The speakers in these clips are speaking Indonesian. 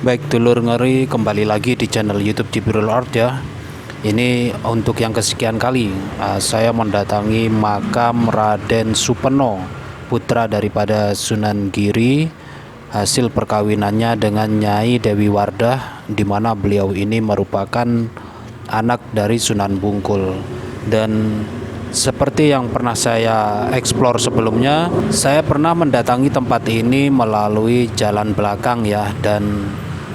Baik dulur ngeri, kembali lagi di channel YouTube Jibril Art ya. Ini untuk yang kesekian kali saya mendatangi makam Raden Supeno, putra daripada Sunan Giri, hasil perkawinannya dengan Nyai Dewi Wardah, di mana beliau ini merupakan anak dari Sunan Bungkul. Dan seperti yang pernah saya eksplor sebelumnya, saya pernah mendatangi tempat ini melalui jalan belakang ya, dan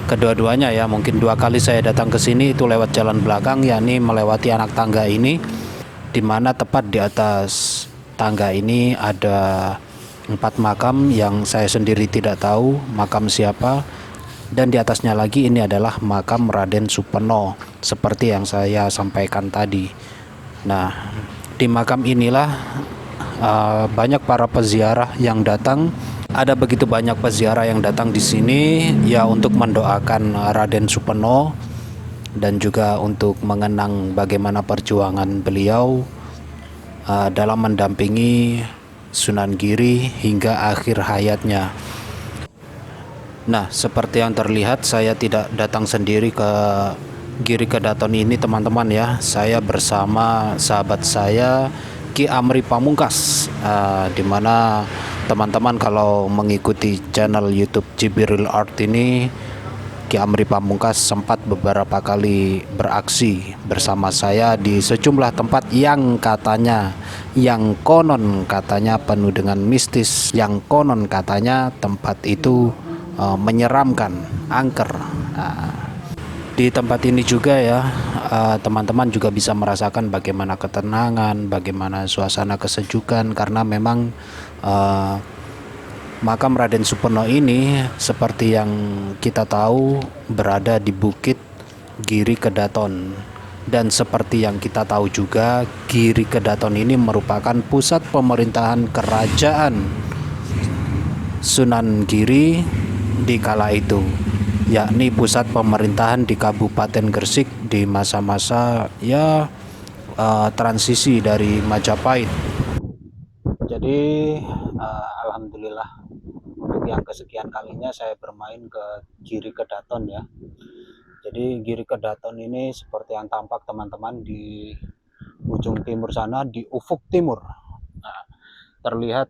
kedua-duanya ya, mungkin dua kali saya datang ke sini itu lewat jalan belakang, yakni melewati anak tangga ini, di mana tepat di atas tangga ini ada 4 makam yang saya sendiri tidak tahu makam siapa, dan di atasnya lagi ini adalah makam Raden Supeno seperti yang saya sampaikan tadi. Nah, di makam inilah banyak para peziarah yang datang. Ada begitu banyak peziarah yang datang di sini ya untuk mendoakan Raden Supeno dan juga untuk mengenang bagaimana perjuangan beliau dalam mendampingi Sunan Giri hingga akhir hayatnya. Nah, seperti yang terlihat saya tidak datang sendiri ke Giri Kedaton ini teman-teman ya. Saya bersama sahabat saya Ki Amri Pamungkas, di mana teman-teman kalau mengikuti channel YouTube Jibril Art ini, Ki Amri Pamungkas sempat beberapa kali beraksi bersama saya di sejumlah tempat yang katanya, yang konon katanya penuh dengan mistis, yang konon katanya tempat itu menyeramkan, angker. Di tempat ini juga ya, teman-teman juga bisa merasakan bagaimana ketenangan, bagaimana suasana kesejukan, karena memang makam Raden Supeno ini seperti yang kita tahu berada di Bukit Giri Kedaton. Dan seperti yang kita tahu juga, Giri Kedaton ini merupakan pusat pemerintahan kerajaan Sunan Giri di kala itu, yakni pusat pemerintahan di Kabupaten Gresik di masa-masa ya transisi dari Majapahit. Jadi alhamdulillah untuk yang kesekian kalinya saya bermain ke Giri Kedaton ya. Jadi Giri Kedaton ini seperti yang tampak teman-teman di ujung timur sana, di ufuk timur. Nah, terlihat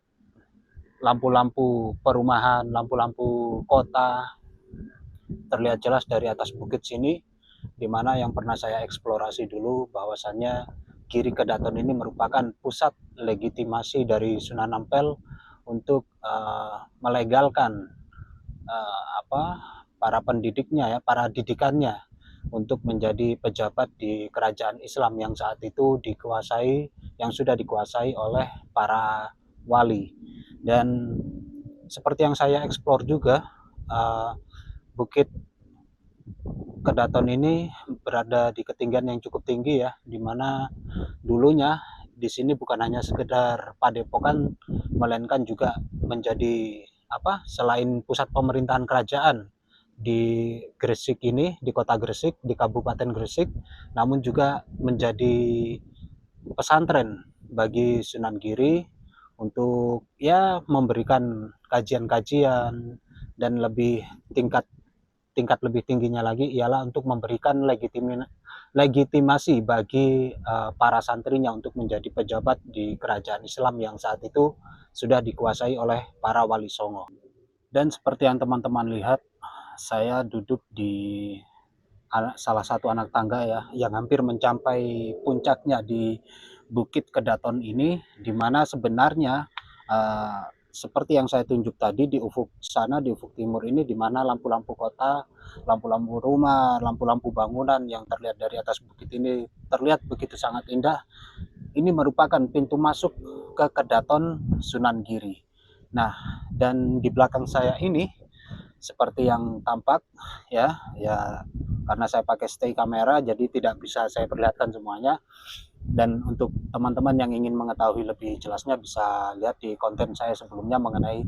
lampu-lampu perumahan, lampu-lampu kota terlihat jelas dari atas bukit sini, di mana yang pernah saya eksplorasi dulu bahwasannya Giri Kedaton ini merupakan pusat legitimasi dari Sunan Ampel untuk melegalkan para pendidiknya ya, para didikannya untuk menjadi pejabat di kerajaan Islam yang saat itu yang sudah dikuasai oleh para wali. Dan seperti yang saya eksplor juga, Bukit Kedaton ini berada di ketinggian yang cukup tinggi ya, di mana dulunya di sini bukan hanya sekedar padepokan, melainkan juga menjadi selain pusat pemerintahan kerajaan di Gresik ini, di kota Gresik, di Kabupaten Gresik, namun juga menjadi pesantren bagi Sunan Giri untuk ya memberikan kajian-kajian, dan tingkat lebih tingginya lagi ialah untuk memberikan legitimasi bagi para santrinya untuk menjadi pejabat di kerajaan Islam yang saat itu sudah dikuasai oleh para wali songo. Dan seperti yang teman-teman lihat, saya duduk di salah satu anak tangga ya, yang hampir mencapai puncaknya di Bukit Kedaton ini, di mana sebenarnya seperti yang saya tunjuk tadi di ufuk sana, di ufuk timur ini, di mana lampu-lampu kota, lampu-lampu rumah, lampu-lampu bangunan yang terlihat dari atas bukit ini terlihat begitu sangat indah. Ini merupakan pintu masuk ke Kedaton Sunan Giri. Nah, dan di belakang saya ini seperti yang tampak ya, karena saya pakai stay kamera jadi tidak bisa saya perlihatkan semuanya. Dan untuk teman-teman yang ingin mengetahui lebih jelasnya bisa lihat di konten saya sebelumnya mengenai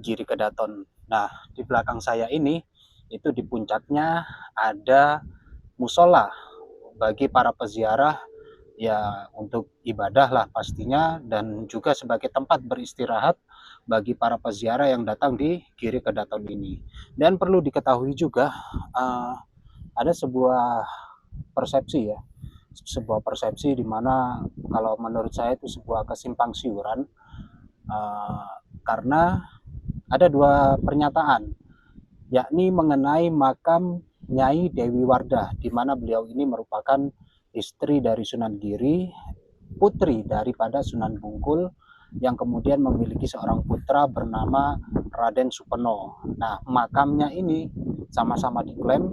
Giri Kedaton. Nah, di belakang saya ini itu di puncaknya ada musola bagi para peziarah ya untuk ibadah lah pastinya, dan juga sebagai tempat beristirahat bagi para peziarah yang datang di Giri Kedaton ini. Dan perlu diketahui juga uh, ada sebuah persepsi di mana kalau menurut saya itu sebuah kesimpang siuran, uh, karena ada dua pernyataan, yakni mengenai makam Nyai Dewi Wardah, di mana beliau ini merupakan istri dari Sunan Giri, putri daripada Sunan Bungkul, yang kemudian memiliki seorang putra bernama Raden Supeno. Nah, makamnya ini sama-sama diklaim,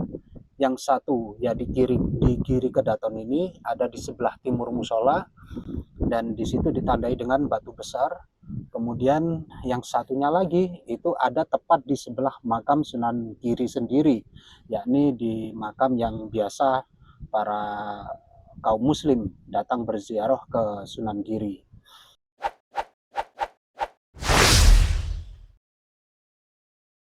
yang satu ya di Giri Kedaton ini ada di sebelah timur musola, dan di situ ditandai dengan batu besar. Kemudian yang satunya lagi itu ada tepat di sebelah makam Sunan Giri sendiri, yakni di makam yang biasa para kaum muslim datang berziarah ke Sunan Giri.